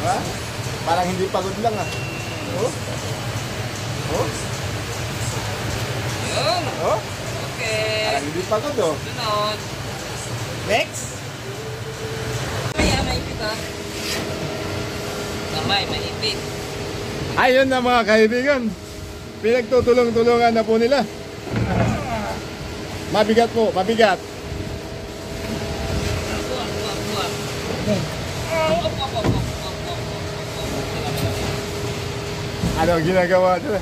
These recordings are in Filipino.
Ha? Parang hindi pagod lang ah. Oh? Oh? Yun. Oh? Okay. Parang hindi pagod oh. Sunod. Next! Kaya maipit ha. Kamay, maipit. Ayun na mga kaibigan. Pinagtutulong-tulungan na po nila. Mabigat po, mabigat. Buwak, buwak, buwak. Ano ginagawa nila?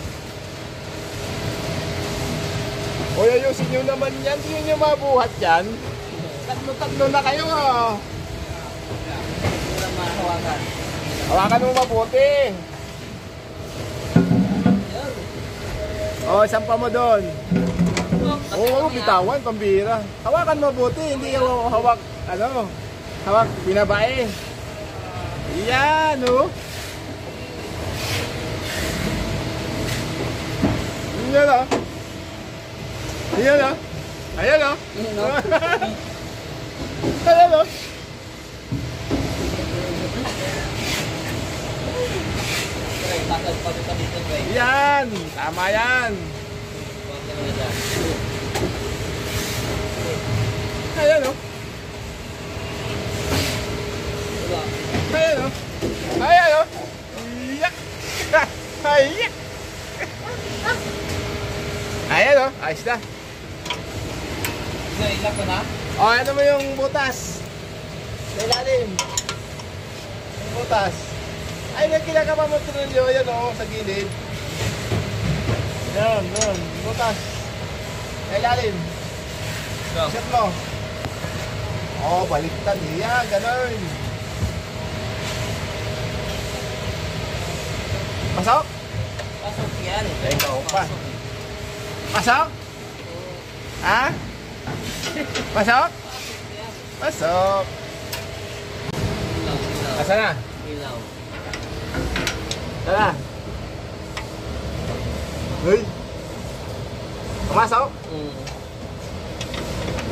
Uy, ayusin nyo naman yan. Hindi nyo mabuhat yan. Tatlo-tatlo na kayo ah. Wala mahawakan. Hawakan mo mabuti. Oh, isang pa mo doon. Oo, bitawan, pambira. Hawakan mabuti, hindi hawak, ano, hawak, binabae. Yan, oh. Yan, oh. Yan, oh. Ayan, oh. Ayan, oh. Yan, tama yan. Ayan o. Ayan o. Ayan o. Iyak. Iyak. Ayan o. Ayos na. Ilak ko na? O, ano mo yung butas? Sa ilalim. Yung butas. Ay, nagkinakama mo trilyo. Ayan o, sa gilid. Yan, yan. Butas. Sa ilalim. Set mo. Oh, baliktad. Yeah, ganun. Pasok? Pasok yan. Ay, ikaw pa. Pasok? Ha? Pasok? Pasok. Ilaw, ilaw. Asa na? Ilaw. Tara. Uy. Pumasok?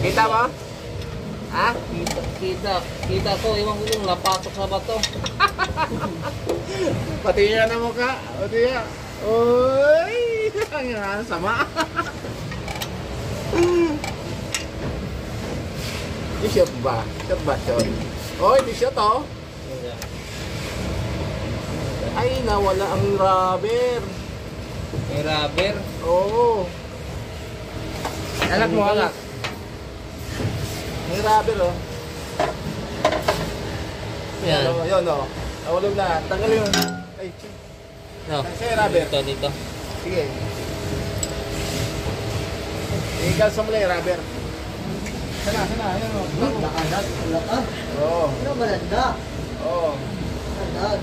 Kita mo? Ha? Kita ko. Iwan ko yung napatok sa bato. Pati yan ang mukha. Pati yan. Uy! Ang sama. T-shirt ba? Shirt ba? Shirt. Oy, t-shirt oh. Ay, nawala ang rubber. May rubber. Oo. Anak mo, anak. May rubber oh. Yan. Yun oh. Nawalog na. Tanggalin mo. Ay, No. Sa'yo rubber. Dito. Sige. Ikaw sa muli, rubber. Sana. Ayan o. Nakadat, laka. Oo. Ano malanda? Oo. Nakadat.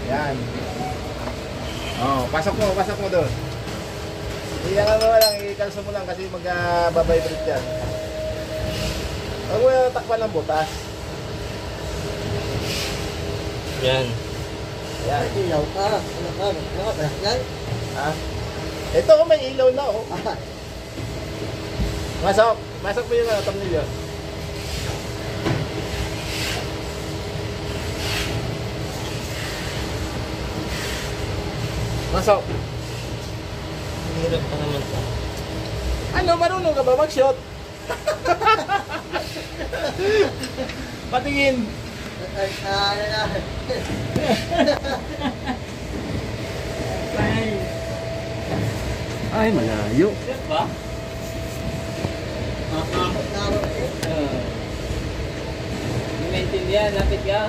Yan. Oo. Pasok mo doon. Iyan mo lang. Ikalso mo lang kasi mag-vibrate yan. Huwag mo yung takpan ng butas. Yan. Yan. Ilaw ka. Nakadat yan. Ha? Ito oh, may ilaw na oh. Masok mo yung thumbnail. Masok. Hirap pa naman to. Ano, marunong ka ba mag-shot? Patingin. Ano na. Ay, malayo. Hirap ba? Hindi maintindihan. Lapit ka.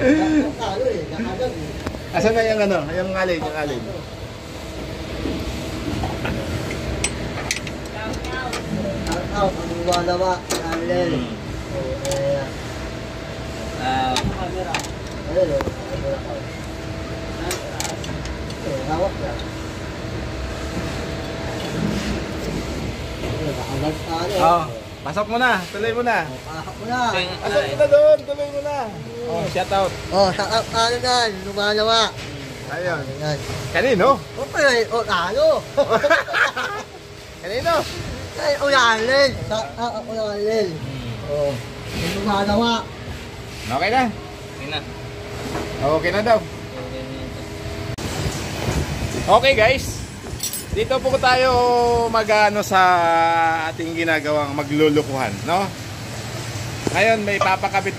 Nakakalo eh. Nakadat eh. Asan na yung ano? Yung alin, Out. Ang lumalama. Alin. Camera. Alin o. Hawak yan. Nakadat ka alin. Oh, pasok mo na. Tuloy mo na. Pahak mo na. Pasok mo na doon. Tuloy mo na. Oh, shout out. Oh, sakap ano na. Lumalama. Ayun. Ayan. Kanino? Okay. O, ano? Kanino? Ay, ulalin. Ulalin. Oh. Yung lumalawa. Okay na? Yun na. Okay na daw. Okay guys, dito po tayo magano sa ating ginagawang maglulukuhan, no? Ngayon may papakabit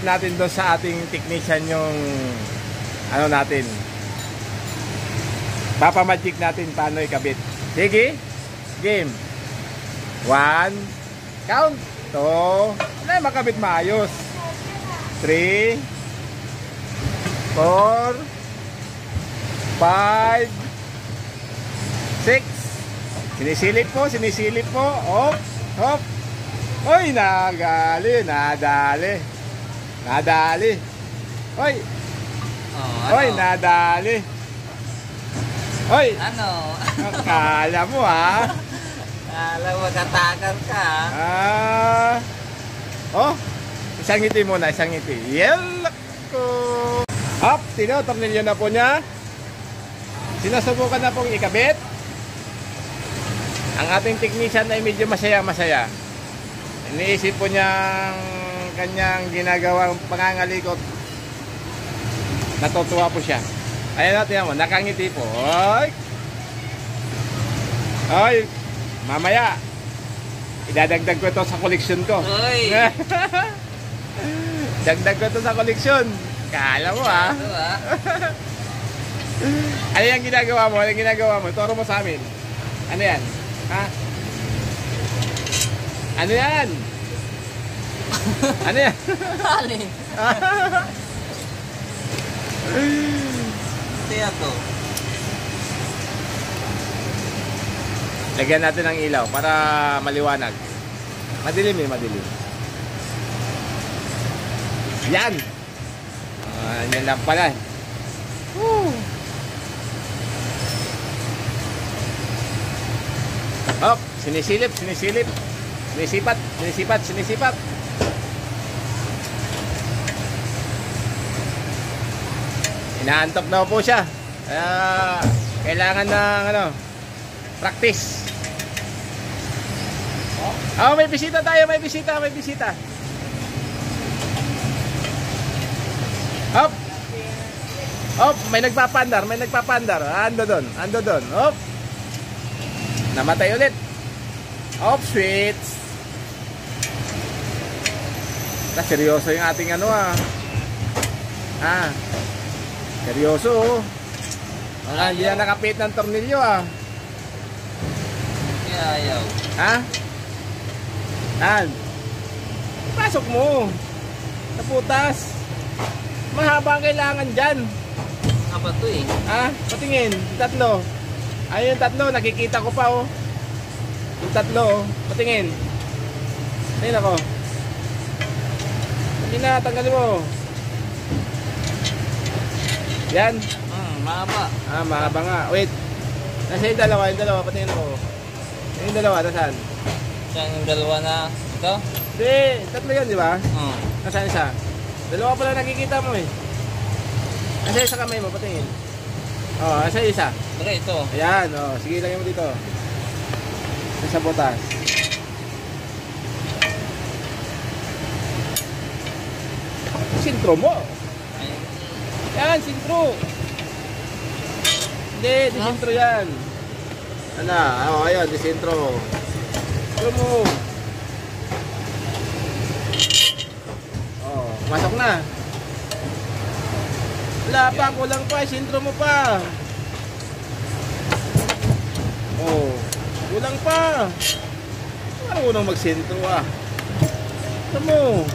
natin doon sa ating technician yung ano natin. Papamagic natin paano ikabit. Sige, game. 1, count. 2, na makabit maayos. 3, 4, 5, 6. Sinisilip po. Hop, hop. Oy, nadali. Oy. Oh, Oy, nadali. Oy, Ano? akala mo ha. Alam mo, katagal ka. Oh, isang ngiti muna, isang ngiti. Yelak ko. Hop, tornilyo na po niya. Sinusubukan na pong ikabit. Ang ating technician ay medyo masaya. Iniisip po niyang kanyang ginagawang pangangalikot. Natutuwa po siya. Ayan natin mo, nakangiti po. Oy, mamaya idadagdag ko ito sa koleksyon ko. Uy! Dagdag ko ito sa koleksyon. Kala mo ha. Ano ah? Ano yung ginagawa mo? Ano yung ginagawa mo? Turo mo sa amin. Ano yan? Ha? Ano yan? Ano yan? Alin? Kaya to. Lagyan natin ng ilaw para maliwanag. Madilim eh, madilim. Yan! Yan lang pala. Woo! Hop! Sinisilip. Sinisipat. Inaantok daw po siya. Kaya kailangan ng practice. Oh, may bisita tayo, may bisita. Hop. Hop, may nagpapandar. Ando doon. Hop. Namatay ulit. Hop, switch. Seryoso yung ating seryoso. Hindi na nakapit ng tornilyo Kaya ayaw. Pasok mo. Naputas. Mahaba ang kailangan dyan. Apa to eh? Patingin. Tatlo. Ayun yung tatlo. Nakikita ko pa Yung tatlo. Patingin. Ayun ako. Hindi na. Tanggalin mo. Yan. Mahaba. Mahaba nga. Wait. Nasa yung dalawa. Patingin ako. Yung dalawa. Nasaan? Saan yung dalawa na ito? Hindi. Tatlo yan, di ba? Oo. Nasaan isa? Dalawa pala nakikita mo eh. Nasa isa kamay mo, patingin. Nasa isa. Pero ito. Ayan, sige lang mo dito. Sa butas. Sintro mo. Yan, sintro. Hindi, di sintro yan. Ayun, di sintro. Sintro mo. Masok na. Wala pa, kulang pa. Sintro mo pa. Kulang pa. Parang unang magsintro Saan mo?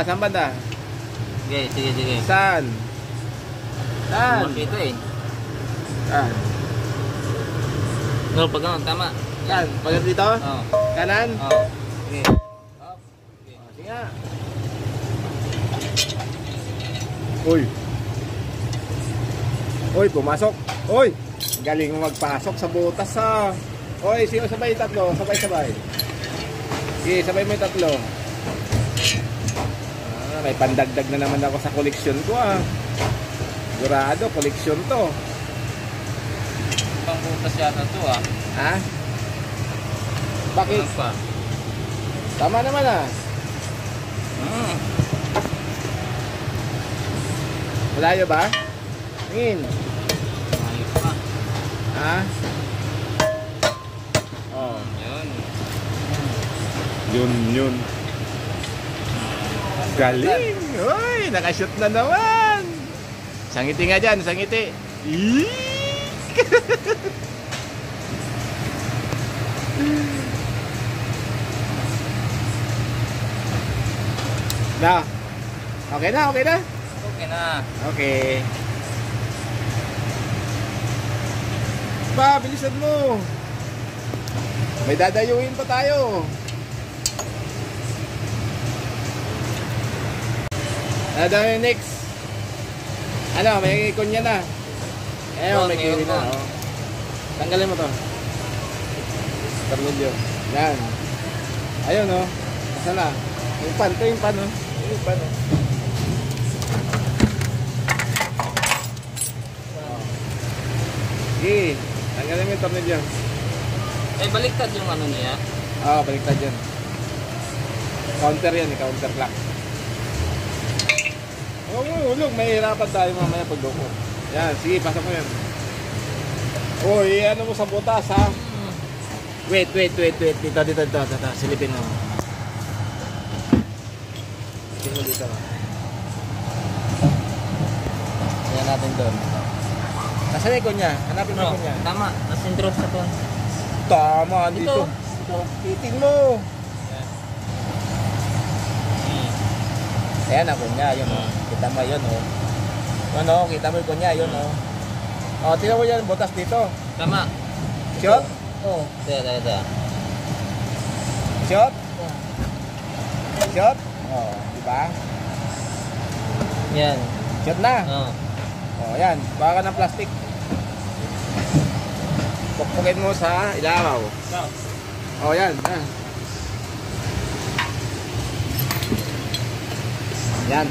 Saan banda? Sige. Saan? Ito eh. Saan? No, pag ganun, tama. Saan? Pag dito? Oo. Kanan? Oo. Sige. Sige nga. Uy, pumasok. Uy, galing mo magpasok sa butas Uy, sino sabay yung tatlo? Sabay. Sige, sabay mo yung tatlo. May pandagdag na naman ako sa koleksyon ko Sigurado, koleksyon to. Pangbutas yata to Bakit? Ano pa? Tama naman ah. Malayo ba? Tingin. Ayos pa. Ha? Oh. Yun. Yun. Galing! Uy, nakashoot na naman! Sangiti nga dyan, sangiti. Na. Okay na, okay na. Okay na. Okay. Ba, bilisan mo. May dadayuin pa tayo. Ano daw yung next? Ano, may kunya na. Ayun, may kiri na. Oh. Tanggalin mo to. Tornilyo. Yan. Ayun, oh. Asa na? Yung pan, ito yung pan, oh. Yung pan, oh. Sige, tanggalin mo yung tornilyo. Eh, baliktad yung ano niya. Oo, baliktad yan. Counter yan, counter lock. Oo, ulog, mahihirapan tayo mamaya pagdoko. Yan, sige, pasok mo yan. Uy, ano mo sa butas, ha? Wait. Dito. Silipin mo. Silipin mo dito, ha? Ayan natin doon. Nasaan yung kunya? Hanapin mo yung kunya. Tama, nasindrop sa kon. Tama, dito. Titin mo. Ayan ang kunya, yun o. Kita mo yun o. Yun o, kita mo yung kunya, yun o. O, tingnan mo yan, butas dito. Tama. Shot? Oo. Da. Shot? Shot? O, diba? Yan. Shot na. Oh. O, yan. Baka ng plastic. Pukpukin mo sa ilaw. O, yan. Yan.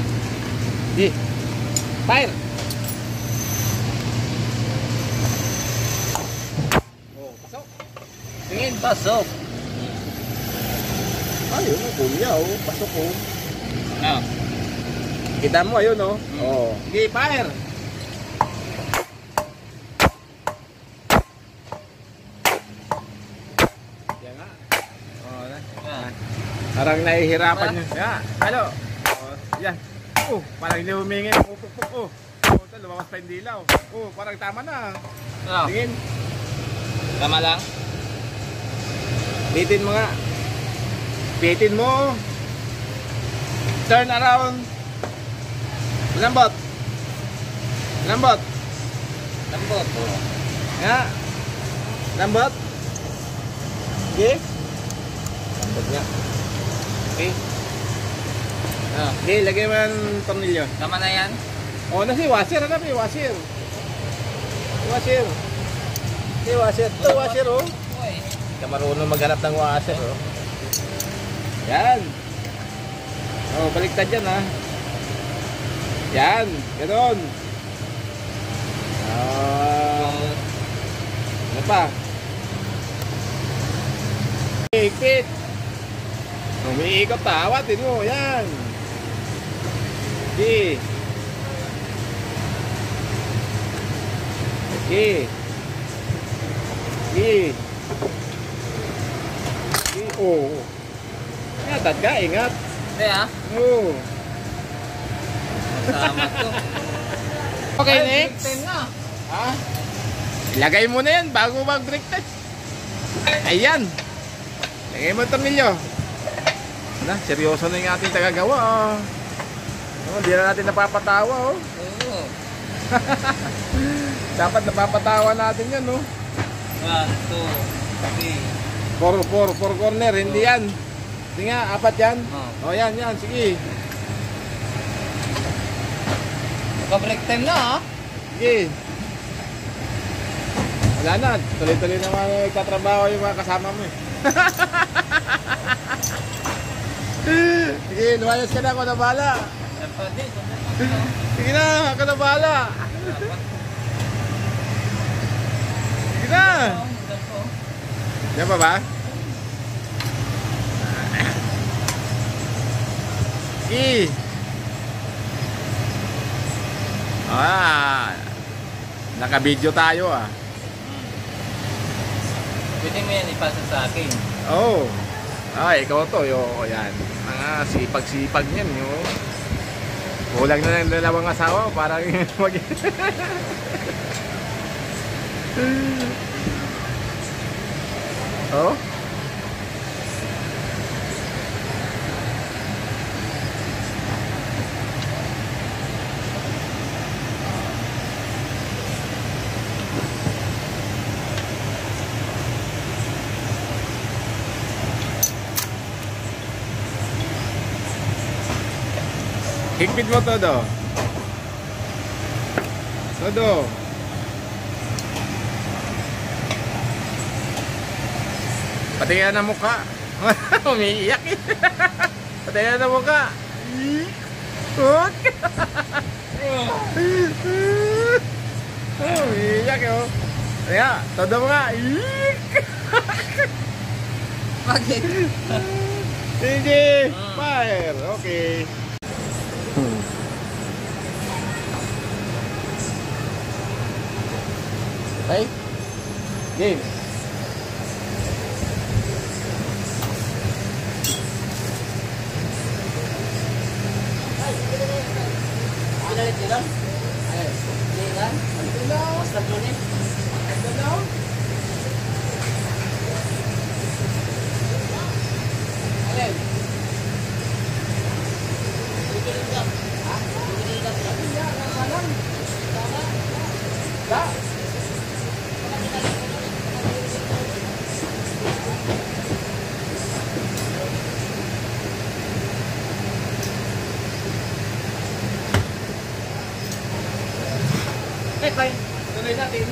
Di. Fire. Oh, pasok. Tingin. Pasok. Ayun, kunya oh. Pasok oh. Ah. Kita mo ayun oh. Oh. Sige, fire. Yan nga. Oh, na. Parang nahihirapan nyo. Yan. Halo. Oh, yan. Oh, parang hindi humingi. Oh. Ito, lumabas pa yung dilaw. Oh, parang tama na. Oh. Tingin. Tama lang. Pitin mo nga. Pitin mo. Turn around. Lambot. Lambot. Nga. Lambot. Okay. Lambot nga. Okay. Oh. Okay, lagay mo yung tornilyo. Tama na yan. O, nasi washer. Ano ba yung washer? Washer. Okay, washer. Ito, washer oh. Uy. Ka marunong maghanap ng washer oh. Yan. Oh, baliktad yan ha. Yan, ganoon. Ano pa? Ikit. Umiikot pa, awatin mo, yan. Okay. Okay. Okay. Oh. Ingat ka, ingat. Hindi ah. Oh. Tama to. Okay, Ay, next. big time na. Ha? Ilagay mo na yan bago mag-brake test. Ayan. Lagay mo ang tornilyo. Na, seryoso na yung ating tagagawa. Oh. Oh, di na natin napapatawa. Oh. Oo. Dapat napapatawa natin yan. Oh. 1, 2, 3. Four corner, hindi yan. Hindi nga, 4 yan. Oh. Oh, yan. Sige. Magka-break time na ah. Sige. Wala na. Tuloy-tuloy naman nagtatrabaho yung mga kasama mo eh. Sige, lumayas ka na. Ako na bahala. Sige na, ako na bahala. Sige na. Yan pa ba? I. Naka-video tayo ah. Pwede mo yan ipasa sa akin. Oh. Ikaw to, yan. Sipag-sipag niyan, yo. Kulang na ng dalawang asawa para mag Oh. Higpit mo todo. Todo. Patingin ang mukha. Umiiyak eh. Patingin ang mukha. Hook. Umiiyak eh. Kaya, todo mo nga. Bakit? Sige. Fire. Okay. Okay. Game. Pinalit nila? Ayun. Pinalit? Mas tatlo niya? Ayun. Bye. Tuloy natin.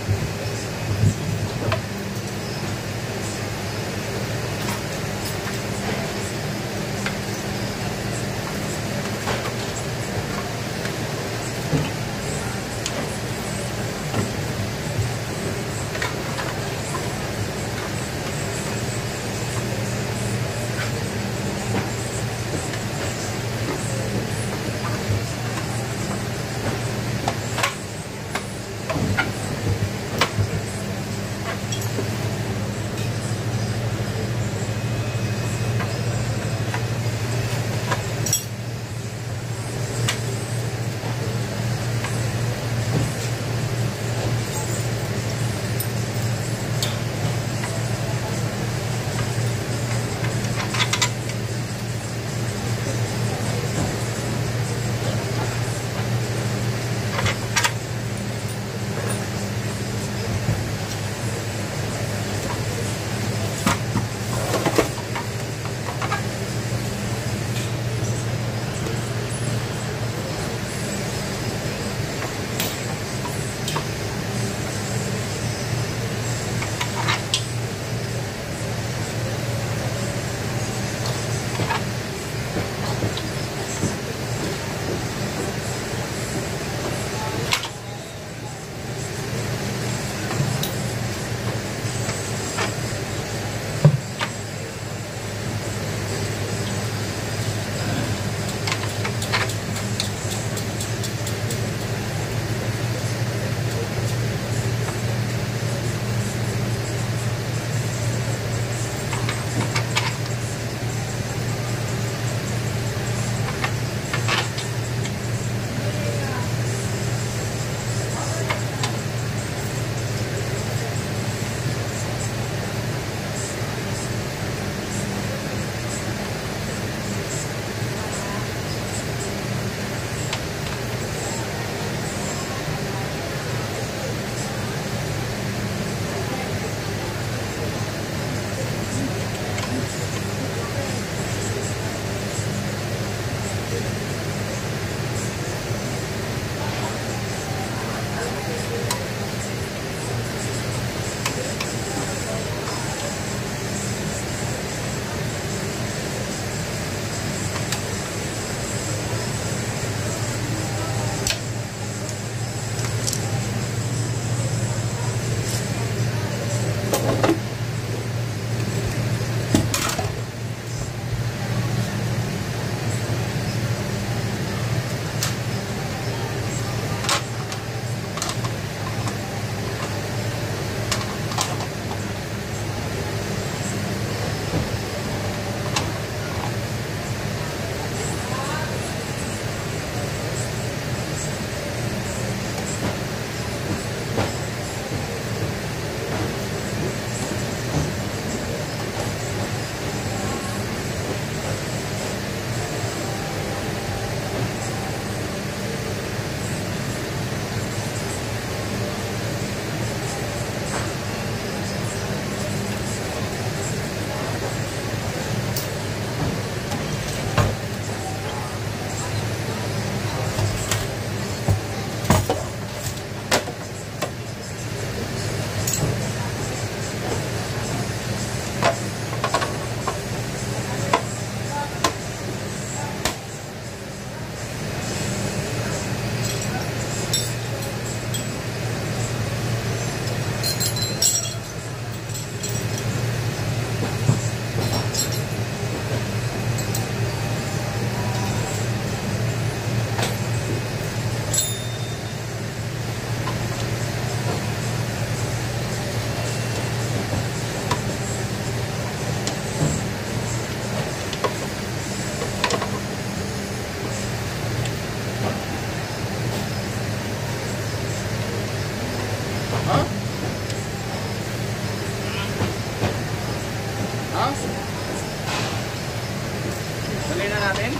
Dali na natin?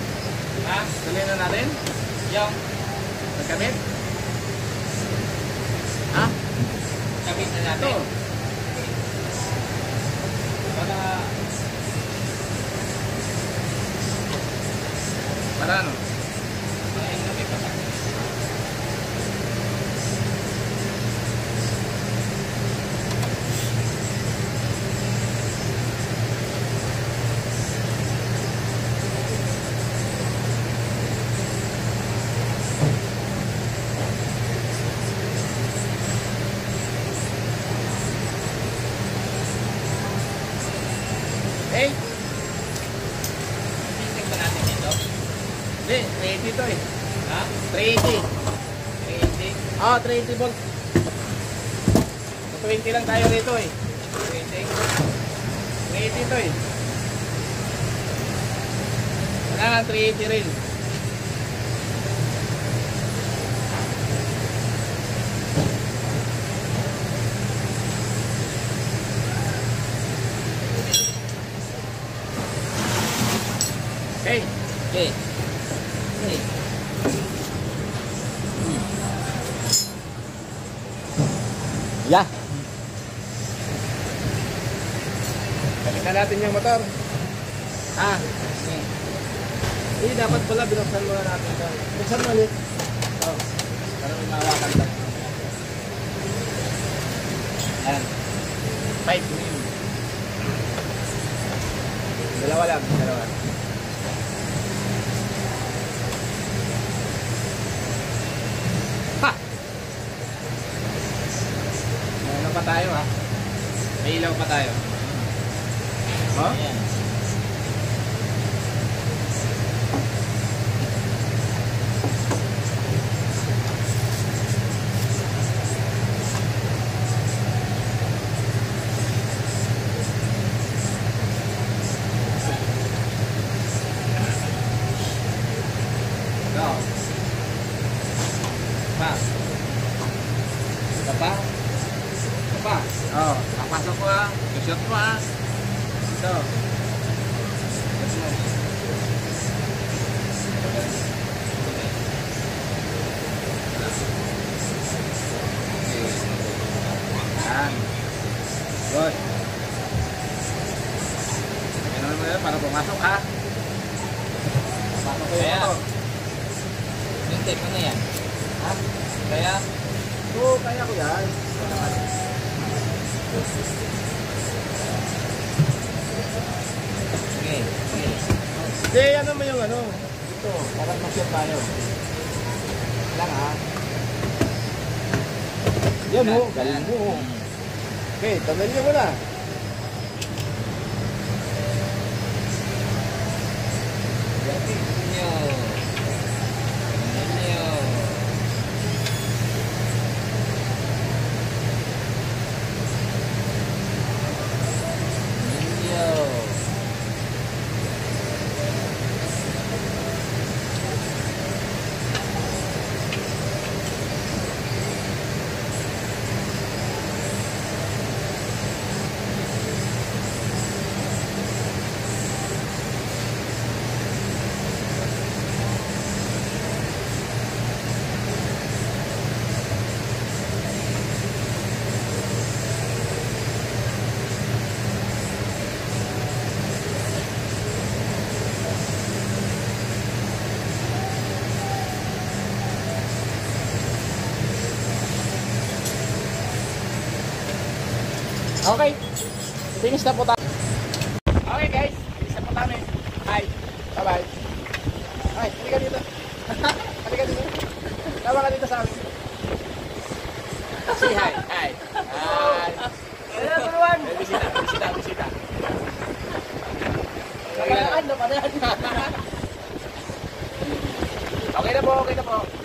Ha? Dali na natin? Yung Nagkabit? Ha? kabit na natin. Ito. Para Para ano? ayun na may patak. Eh? Tingnan ba natin dito? Hindi, 380 to eh. Ha? 380. 380. Ah, 380 volts. So 20 lang tayo rito eh. 380 to eh. Kailangan 380 rin. Okay. Okay. Okay. Yeah. Balikan natin yung motor. Ah. Dapat pala binuksan muna natin ito. Buksan mo ulit. Oh. Para may mahawakan tayo. Ayan. 5 mm. Dalawa lang. Dalawa. Ha! May ano pa tayo ha? May ilaw pa tayo. Oh? Ayan. No. Pa. Ito pa? Ito pa? Oh, papasok ko ha. Shot mo ha. Ito. Yan. Good. Ganun mo yan para pumasok ha. Pasok ko yung Kaya. motor. Yung tape ano yan? Ha? Kaya? Oo, kaya ko yan. Sige. Sige. Hindi, ano mo yung ano? Ito, parang mag-shot tayo. Lang ha. Yan mo, galing mo. Okay, tanggal niyo muna. Ninyo. Ninyo. Ninyo. Okay, finish na po tayo. Okay guys, finish na po kami. Hi, bye-bye. Hi, halika dito. Halika dito. Tawa ka dito sa amin. Say hi. Hi. Hi. Hello everyone! Bisita, bisita, bisita. Pagkakaan na pa na yan. Okay na po, okay na po.